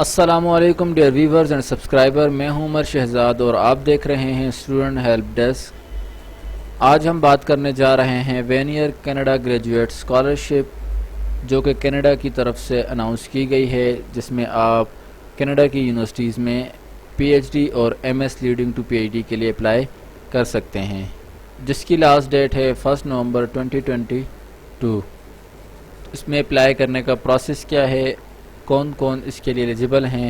السلام علیکم dear viewers and subscriber, میں ہوں عمر شہزاد اور آپ دیکھ رہے ہیں اسٹوڈنٹ ہیلپ ڈیسک۔ آج ہم بات کرنے جا رہے ہیں وینئر کینیڈا گریجویٹ اسکالرشپ جو کہ کینیڈا کی طرف سے اناؤنس کی گئی ہے، جس میں آپ کینیڈا کی یونیورسٹیز میں پی ایچ ڈی اور M S leading to P H D کے لیے اپلائی کر سکتے ہیں، جس کی لاسٹ ڈیٹ ہے 1 نومبر 2022۔ اس میں اپلائی کرنے کا پروسیس کیا ہے، کون کون اس کے لیے ایلیجیبل ہیں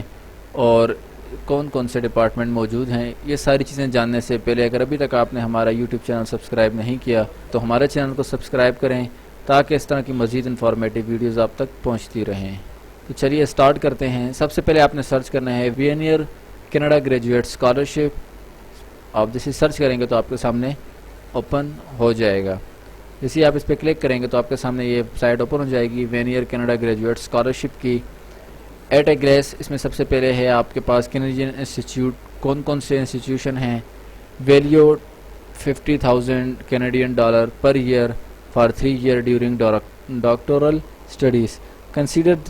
اور کون کون سے ڈپارٹمنٹ موجود ہیں، یہ ساری چیزیں جاننے سے پہلے اگر ابھی تک آپ نے ہمارا یوٹیوب چینل سبسکرائب نہیں کیا تو ہمارے چینل کو سبسکرائب کریں تاکہ اس طرح کی مزید انفارمیٹیو ویڈیوز آپ تک پہنچتی رہیں۔ تو چلیے اسٹارٹ کرتے ہیں۔ سب سے پہلے آپ نے سرچ کرنا ہے وینئر کینیڈا گریجویٹ اسکالرشپ۔ آپ جیسے سرچ کریں گے تو آپ کے سامنے اوپن ہو جائے گا۔ جیسے آپ اس پہ کلک کریں گے تو آپ کے سامنے یہ سائٹ اوپن ہو جائے گی وینئر کینیڈا گریجویٹ اسکالرشپ کی۔ ایٹ اے گلیس اس میں سب سے پہلے ہے آپ کے پاس کینیڈین انسٹیٹیوٹ، کون کون سے انسٹیٹیوشن ہیں، ویلیو $50,000 کینیڈین ڈالر پر year for 3 year during doctoral studies considered.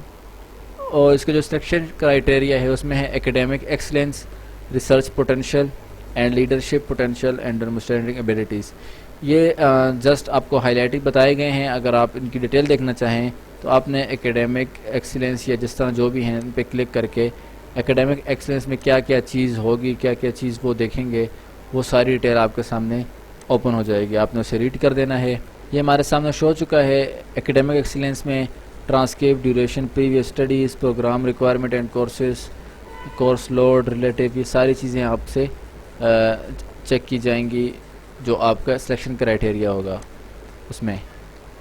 اور اس کا جو سلیکشن کرائٹیریا ہے اس میں ہے academic excellence, research potential and leadership potential and demonstrating abilities. یہ جسٹ آپ کو ہائی لائٹنگ بتائے گئے ہیں، اگر آپ ان کی ڈیٹیل دیکھنا چاہیں تو آپ نے ایکیڈیمک ایکسلنس یا جس طرح جو بھی ہیں ان پہ کلک کر کے ایکیڈیمک ایکسلنس میں کیا کیا چیز ہوگی، کیا کیا چیز وہ دیکھیں گے، وہ ساری ڈیٹیل آپ کے سامنے اوپن ہو جائے گی، آپ نے اسے ریڈ کر دینا ہے۔ یہ ہمارے سامنے شو چکا ہے۔ ایکیڈیمک ایکسلنس میں transcript, duration, previous studies, program requirement and courses, course load, relative, یہ ساری چیزیں آپ سے چیک کی جائیں گی جو آپ کا سلیکشن کرائٹیریا ہوگا اس میں۔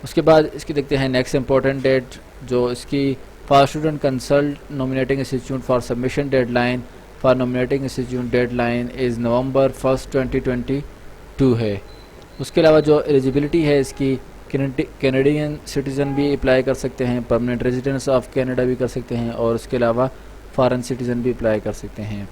اس کے بعد اس کی دیکھتے ہیں نیکسٹ امپورٹنٹ ڈیٹ، جو اس کی for student consult nominating institute for submission deadline for nominating institute deadline is November 1 2022 ہے۔ اس کے علاوہ جو ایلیجیبلٹی ہے اس کی کینیڈین سٹیزن بھی اپلائی کر سکتے ہیں، پرماننٹ ریزیڈنس آف کینیڈا بھی کر سکتے ہیں، اور اس کے علاوہ فارن سٹیزن بھی اپلائی کر سکتے ہیں۔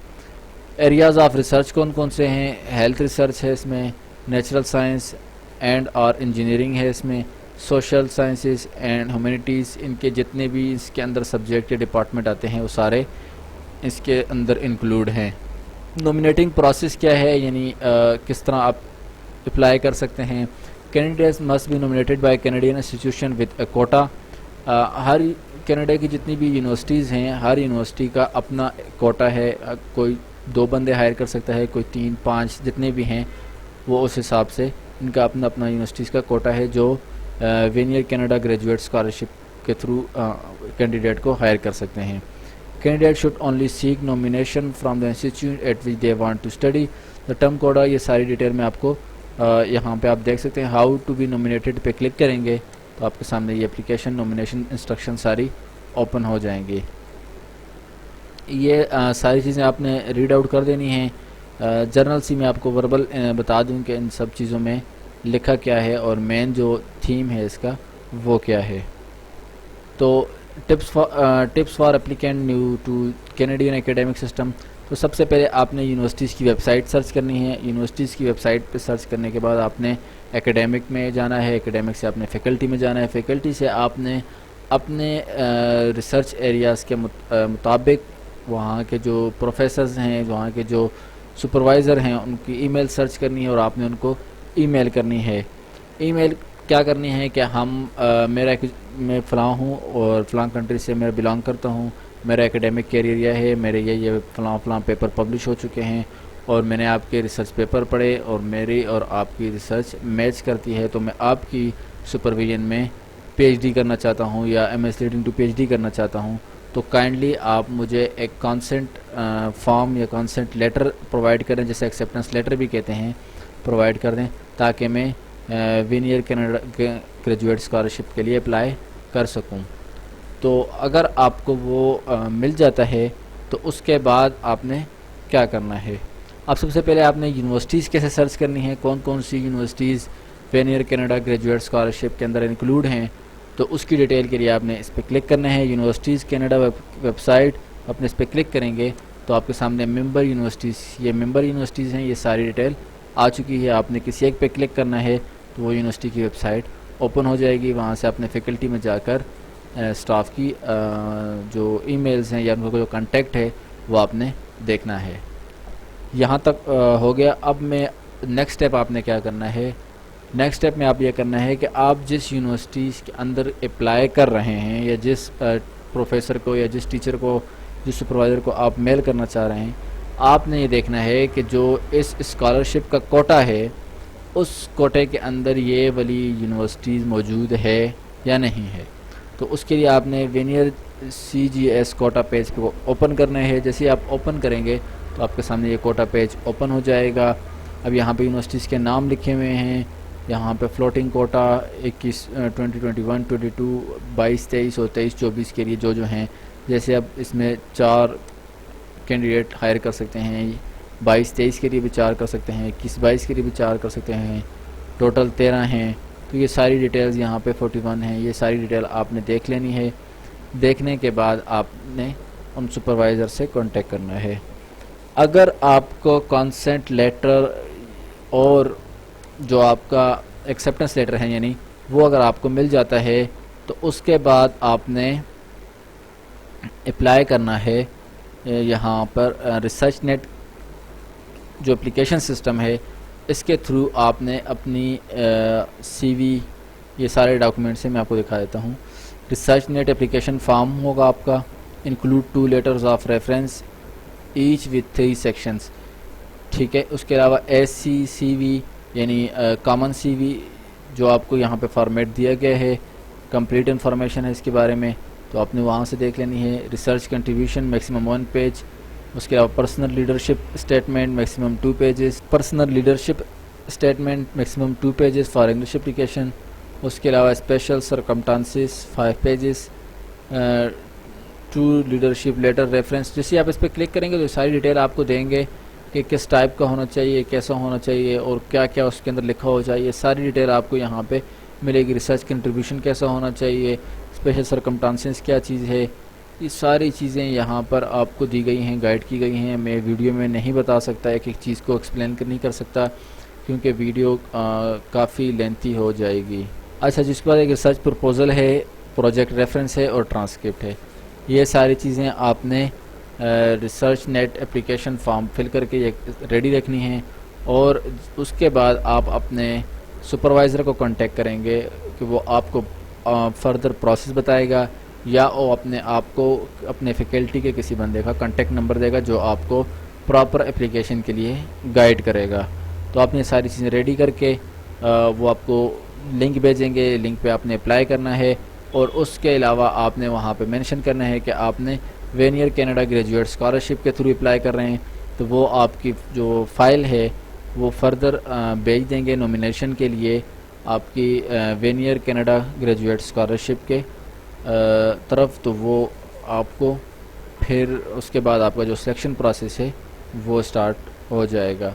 ایریاز آف ریسرچ کون کون سے ہیں، ہیلتھ ریسرچ ہے اس میں، نیچرل سائنس اینڈ اور انجینئرنگ ہے اس میں، سوشل سائنسز اینڈ ہیومینٹیز، ان کے جتنے بھی اس کے اندر سبجیکٹ یا ڈپارٹمنٹ آتے ہیں وہ سارے اس کے اندر انکلوڈ ہیں۔ نومینیٹنگ پروسیس کیا ہے، یعنی کس طرح آپ اپلائی کر سکتے ہیں۔ Candidates must be nominated by Canadian institution with a quota. ہر کینیڈا کی جتنی بھی یونیورسٹیز ہیں، ہر یونیورسٹی کا اپنا کوٹا ہے، کوئی 2 بندے ہائر کر سکتا ہے، کوئی 3 5 جتنے بھی ہیں وہ اس حساب سے ان کا اپنا اپنا یونیورسٹیز کا کوٹا ہے جو وینئر کینیڈا گریجویٹ اسکالرشپ کے تھرو کینڈیڈیٹ کو ہائر کر سکتے ہیں۔ Candidate should only seek nomination from the institute at which they want to study the term quota. یہ ساری ڈیٹیل میں آپ کو یہاں پہ آپ دیکھ سکتے ہیں۔ ہاؤ ٹو بی نومینیٹڈ پہ کلک کریں گے تو آپ کے سامنے یہ اپلیکیشن نومینیشن انسٹرکشن ساری اوپن ہو جائیں گی۔ یہ ساری چیزیں آپ نے ریڈ آؤٹ کر دینی ہیں۔ جرنل سی میں آپ کو وربل بتا دوں کہ ان سب چیزوں میں لکھا کیا ہے اور مین جو تھیم ہے اس کا وہ کیا ہے۔ تو tips for applicant new to Canadian academic system. تو سب سے پہلے آپ نے یونیورسٹیز کی ویب سائٹ سرچ کرنی ہے۔ یونیورسٹیز کی ویب سائٹ پہ سرچ کرنے کے بعد آپ نے ایکیڈیمک میں جانا ہے، ایکیڈیمک سے آپ نے فیکلٹی میں جانا ہے، فیکلٹی سے آپ نے اپنے ریسرچ ایریاز کے مطابق وہاں کے جو پروفیسرز ہیں، وہاں کے جو سپروائزر ہیں ان کی ای میل سرچ کرنی ہے اور آپ نے ان کو ای میل کرنی ہے۔ ای میل کیا کرنی ہے کہ میں فلاں ہوں اور فلاں کنٹری سے میں بلانگ کرتا ہوں، میرا ایکیڈیمک کیریئر یہ ہے، میرے یہ فلاں پیپر پبلش ہو چکے ہیں اور میں نے آپ کے ریسرچ پیپر پڑھے اور میری اور آپ کی ریسرچ میچ کرتی ہے، تو میں آپ کی سپرویژن میں پی ایچ ڈی کرنا چاہتا ہوں یا M S leading to P H D کرنا چاہتا ہوں، تو کائنڈلی آپ مجھے ایک کانسنٹ فارم یا کانسنٹ لیٹر پرووائڈ کریں، جسے ایکسیپٹنس لیٹر بھی کہتے ہیں، پرووائڈ کر دیں تاکہ میں وینئر کینیڈا گریجویٹ اسکالرشپ کے لیے اپلائی کر سکوں۔ تو اگر آپ کو وہ مل جاتا ہے تو اس کے بعد آپ نے کیا کرنا ہے، آپ سب سے پہلے آپ نے یونیورسٹیز کیسے سرچ کرنی ہے، کون کون سی یونیورسٹیز وینئر کینیڈا گریجویٹ اسکالرشپ کے اندر انکلوڈ ہیں، تو اس کی ڈیٹیل کے لیے آپ نے اس پہ کلک کرنا ہے۔ یونیورسٹیز کینیڈا ویب سائٹ اپنے اس پہ کلک کریں گے تو آپ کے سامنے ممبر یونیورسٹیز، یہ ممبر یونیورسٹیز ہیں، یہ ساری ڈیٹیل آ چکی ہے۔ آپ نے کسی ایک پہ کلک کرنا ہے تو وہ یونیورسٹی کی ویب سائٹ اوپن ہو جائے گی، وہاں سے اپنے فیکلٹی میں جا کر اسٹاف کی جو ای میلز ہیں یا ان کا جو کانٹیکٹ ہے وہ آپ نے دیکھنا ہے۔ یہاں تک ہو گیا۔ اب میں نیکسٹ اسٹیپ آپ نے کیا کرنا ہے، نیکسٹ اسٹیپ میں آپ یہ کرنا ہے کہ آپ جس یونیورسٹیز کے اندر اپلائی کر رہے ہیں یا جس پروفیسر کو یا جس ٹیچر کو، جس سپروائزر کو آپ میل کرنا چاہ رہے ہیں، آپ نے یہ دیکھنا ہے کہ جو اس اسکالرشپ کا کوٹا ہے اس کوٹے کے اندر یہ والی یونیورسٹیز موجود ہے یا نہیں ہے۔ تو اس کے لیے آپ نے وینئر CGS کوٹا پیج کو اوپن کرنا ہے۔ جیسے ہی آپ اوپن کریں گے تو آپ کے سامنے یہ کوٹا پیج اوپن ہو جائے گا۔ اب یہاں پہ یونیورسٹیز کے نام لکھے ہوئے ہیں، یہاں پہ فلوٹنگ کوٹا 2021 22 22 23 اور 23 24 کے لیے جو ہیں، جیسے اب اس میں 4 کینڈیڈیٹ ہائر کر سکتے ہیں، 22 23 کے لیے بھی 4 کر سکتے ہیں، 21 22 کے لیے بھی 4 کر سکتے ہیں، ٹوٹل 13 ہیں۔ تو یہ ساری ڈیٹیلز یہاں پہ 41 ہیں، یہ ساری ڈیٹیل آپ نے دیکھ لینی ہے۔ دیکھنے کے بعد آپ نے ان سپروائزر سے کانٹیکٹ کرنا ہے۔ اگر آپ کو کانسنٹ لیٹر اور جو آپ کا ایکسیپٹنس لیٹر ہے یعنی وہ اگر آپ کو مل جاتا ہے تو اس کے بعد آپ نے اپلائی کرنا ہے یہاں پر ریسرچ نیٹ جو اپلیکیشن سسٹم ہے اس کے تھرو آپ نے اپنی سی وی، یہ سارے ڈاکومنٹس ہیں، میں آپ کو دکھا دیتا ہوں۔ ریسرچ نیٹ اپلیکیشن فارم ہوگا آپ کا، include 2 letters of reference each with 3 sections, ٹھیک ہے۔ اس کے علاوہ SC-CV یعنی کامن سی وی جو آپ کو یہاں پہ فارمیٹ دیا گیا ہے، کمپلیٹ انفارمیشن ہے اس کے بارے میں، تو آپ نے وہاں سے دیکھ لینی ہے۔ ریسرچ کنٹریبیوشن میکسیمم 1 پیج، اس کے علاوہ personal leadership statement maximum 2 pages, personal leadership statement maximum 2 pages for English application, اس کے علاوہ special circumstances 5 pages, 2 leadership letter reference. جیسے آپ اس پہ کلک کریں گے تو ساری ڈیٹیل آپ کو دیں گے کہ کس ٹائپ کا ہونا چاہیے، کیسا ہونا چاہیے اور کیا کیا اس کے اندر لکھا ہو چاہیے، ساری ڈیٹیل آپ کو یہاں پہ ملے گی۔ ریسرچ کنٹریبیوشن کیسا ہونا چاہیے، اسپیشل سرکمٹانسز کیا چیز ہے، یہ ساری چیزیں یہاں پر آپ کو دی گئی ہیں، گائیڈ کی گئی ہیں۔ میں ویڈیو میں نہیں بتا سکتا، ایک ایک چیز کو ایکسپلین نہیں کر سکتا کیونکہ ویڈیو کافی لینتھی ہو جائے گی۔ اچھا، جس کے بعد ایک ریسرچ پرپوزل ہے، پروجیکٹ ریفرنس ہے اور ٹرانسکرپٹ ہے۔ یہ ساری چیزیں آپ نے research net application form fill کر کے ریڈی رکھنی ہیں، اور اس کے بعد آپ اپنے سپروائزر کو کانٹیکٹ کریں گے کہ وہ آپ کو فردر پروسیس بتائے گا، یا وہ اپنے آپ کو اپنے فیکلٹی کے کسی بندے کا کانٹیکٹ نمبر دے گا جو آپ کو پراپر اپلیکیشن کے لیے گائیڈ کرے گا۔ تو آپ نے ساری چیزیں ریڈی کر کے وہ آپ کو لنک بھیجیں گے، لنک پہ آپ نے اپلائی کرنا ہے، اور اس کے علاوہ آپ نے وہاں پہ مینشن کرنا ہے کہ آپ نے وینئر کینیڈا گریجویٹ اسکالرشپ کے تھرو اپلائی کر رہے ہیں، تو وہ آپ کی جو فائل ہے وہ فردر بھیج دیں گے نومینیشن کے لیے آپ کی وینئر کینیڈا گریجویٹ اسکالرشپ کے طرف۔ تو وہ آپ کو پھر اس کے بعد آپ کا جو سلیکشن پروسیس ہے وہ سٹارٹ ہو جائے گا۔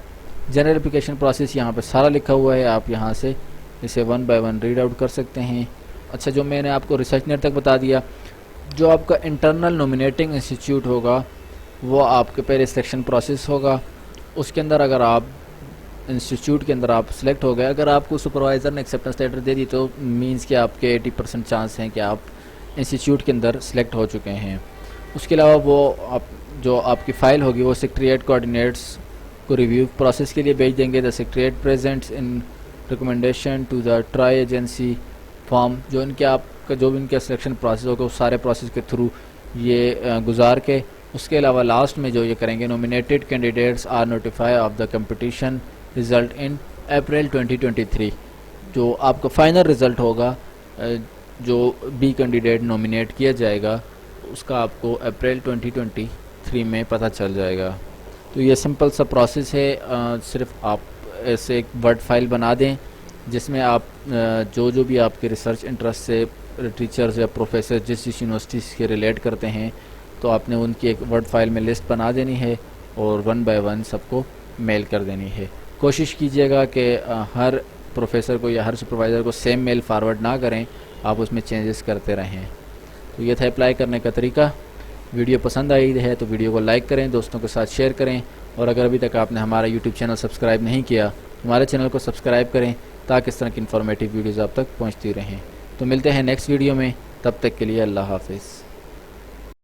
جنرل اپلیکیشن پروسیس یہاں پہ سارا لکھا ہوا ہے، آپ یہاں سے اسے 1 بائی 1 ریڈ آؤٹ کر سکتے ہیں۔ اچھا، جو میں نے آپ کو ریسرچ نیٹ تک بتا دیا، جو آپ کا انٹرنل نومینیٹنگ انسٹیٹیوٹ ہوگا وہ آپ کے پہلے سلیکشن پروسیس ہوگا۔ اس کے اندر اگر آپ انسٹیٹیوٹ کے اندر آپ سلیکٹ ہو گئے، اگر آپ کو سپروائزر نے ایکسیپٹنس لیٹر دے دی تو مینس کہ آپ کے 80% چانس ہیں کہ آپ انسٹیٹیوٹ کے اندر سلیکٹ ہو چکے ہیں۔ اس کے علاوہ وہ جو آپ کی فائل ہوگی وہ سیکریٹریٹ کوآرڈینیٹس کو ریویو پروسیس کے لیے بھیج دیں گے۔ The secretariat presents an recommendation to the TRAI agency form, جو ان کے آپ کا جو بھی ان کا سلیکشن پروسیس ہوگا اس سارے پروسیس کے تھرو یہ گزار کے، اس کے علاوہ لاسٹ میں جو یہ کریں گے، nominated candidates are notify of the competition result in April 2023، جو آپ کا فائنل رزلٹ ہوگا جو بھی کینڈیڈیٹ نومینیٹ کیا جائے گا اس کا آپ کو اپریل 2023 میں پتہ چل جائے گا۔ تو یہ سمپل سا پروسیس ہے، صرف آپ ایسے ایک ورڈ فائل بنا دیں جس میں آپ جو بھی آپ کے ریسرچ انٹرسٹ سے ٹیچرز یا پروفیسر جس یونیورسٹی سے ریلیٹ کرتے ہیں تو آپ نے ان کی ایک ورڈ فائل میں لسٹ بنا دینی ہے اور 1 بائی 1 سب کو میل کر دینی ہے۔ کوشش کیجیے گا کہ ہر پروفیسر کو یا ہر سپروائزر کو سیم میل فارورڈ نہ کریں، آپ اس میں چینجز کرتے رہیں۔ تو یہ تھا اپلائی کرنے کا طریقہ۔ ویڈیو پسند آئی ہے تو ویڈیو کو لائک کریں، دوستوں کے ساتھ شیئر کریں، اور اگر ابھی تک آپ نے ہمارا یوٹیوب چینل سبسکرائب نہیں کیا ہمارے چینل کو سبسکرائب کریں تاکہ اس طرح کی انفارمیٹیو ویڈیوز آپ تک پہنچتی رہیں۔ تو ملتے ہیں نیکسٹ ویڈیو میں، تب تک کے لیے اللہ حافظ.